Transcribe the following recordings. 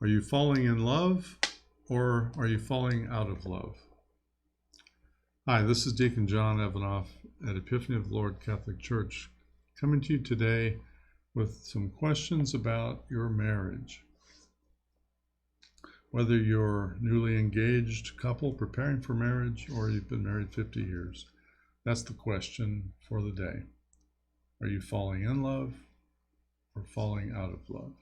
Are you falling in love or are you falling out of love? Hi, this is Deacon John Evanoff at Epiphany of the Lord Catholic Church, coming to you today with some questions about your marriage. Whether you're a newly engaged couple preparing for marriage or you've been married 50 years, that's the question for the day. Are you falling in love or falling out of love?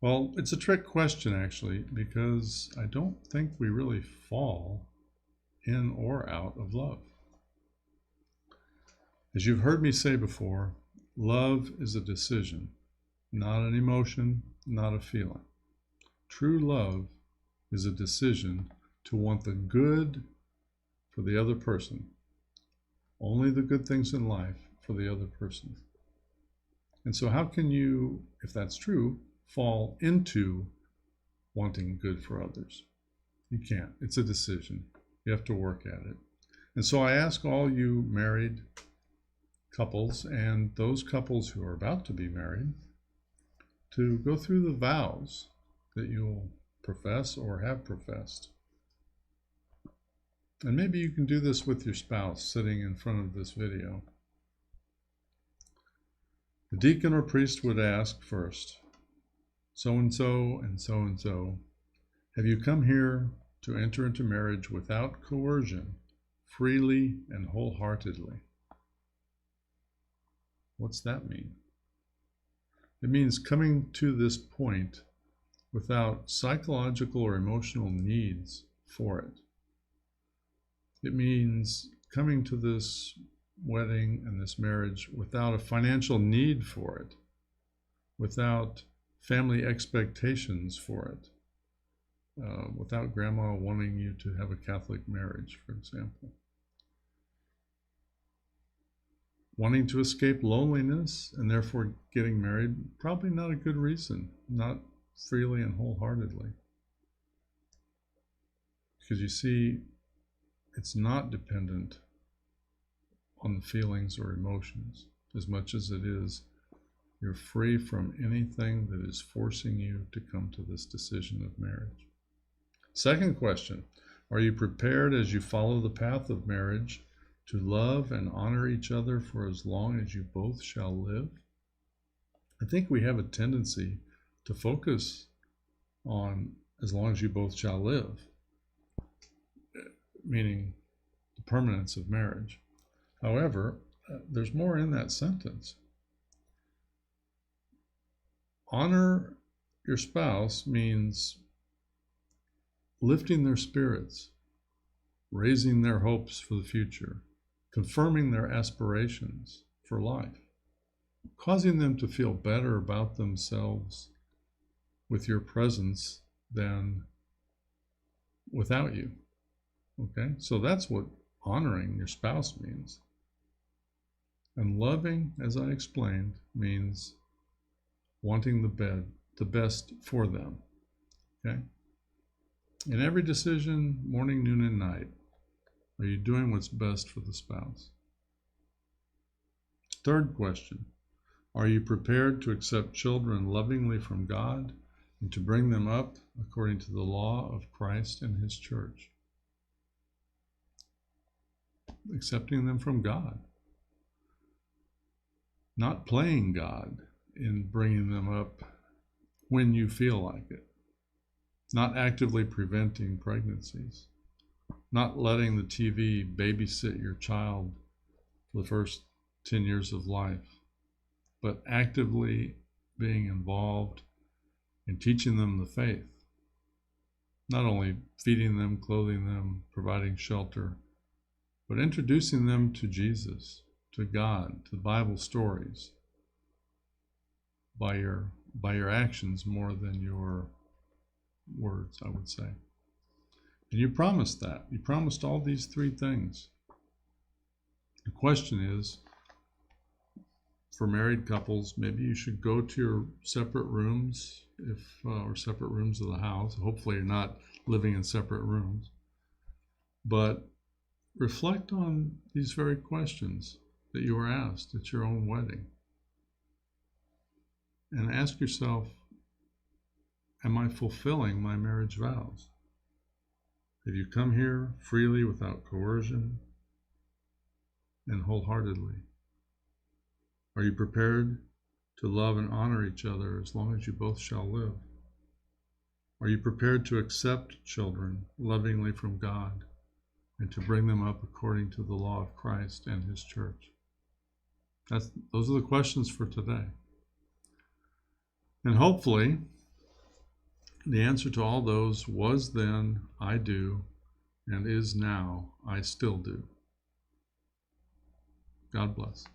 Well, it's a trick question actually, because I don't think we really fall in or out of love. As you've heard me say before, love is a decision, not an emotion, not a feeling. True love is a decision to want the good for the other person, only the good things in life for the other person. And so how can you, if that's true, fall into wanting good for others? You can't. It's a decision. You have to work at it. And so I ask all you married couples and those couples who are about to be married to go through the vows that you'll profess or have professed. And maybe you can do this with your spouse sitting in front of this video. The deacon or priest would ask first, so-and-so and so-and-so, have you come here to enter into marriage without coercion, freely and wholeheartedly? What's that mean? It means coming to this point without psychological or emotional needs for it. It means coming to this wedding and this marriage without a financial need for it, without family expectations for it, without grandma wanting you to have a Catholic marriage, for example. Wanting to escape loneliness and therefore getting married, probably not a good reason, not freely and wholeheartedly. Because you see, it's not dependent on the feelings or emotions as much as it is you're free from anything that is forcing you to come to this decision of marriage. Second question, are you prepared as you follow the path of marriage to love and honor each other for as long as you both shall live? I think we have a tendency to focus on as long as you both shall live, meaning the permanence of marriage. However, there's more in that sentence. Honor your spouse means lifting their spirits, raising their hopes for the future, confirming their aspirations for life, causing them to feel better about themselves with your presence than without you. Okay, so that's what honoring your spouse means. And loving, as I explained, means wanting the best for them. Okay? In every decision, morning, noon, and night, are you doing what's best for the spouse? Third question, are you prepared to accept children lovingly from God and to bring them up according to the law of Christ and His church? Accepting them from God. Not playing God in bringing them up when you feel like it. Not actively preventing pregnancies. Not letting the TV babysit your child for the first 10 years of life, but actively being involved in teaching them the faith. Not only feeding them, clothing them, providing shelter, but introducing them to Jesus, to God, to the Bible stories, by your actions more than your words, I would say. And you promised that. You promised all these three things. The question is, for married couples, maybe you should go to your separate rooms, or separate rooms of the house. Hopefully you're not living in separate rooms. But reflect on these very questions that you were asked at your own wedding. And ask yourself, am I fulfilling my marriage vows? Have you come here freely without coercion and wholeheartedly? Are you prepared to love and honor each other as long as you both shall live? Are you prepared to accept children lovingly from God and to bring them up according to the law of Christ and His church? Those are the questions for today. And hopefully, the answer to all those was then, I do, and is now, I still do. God bless.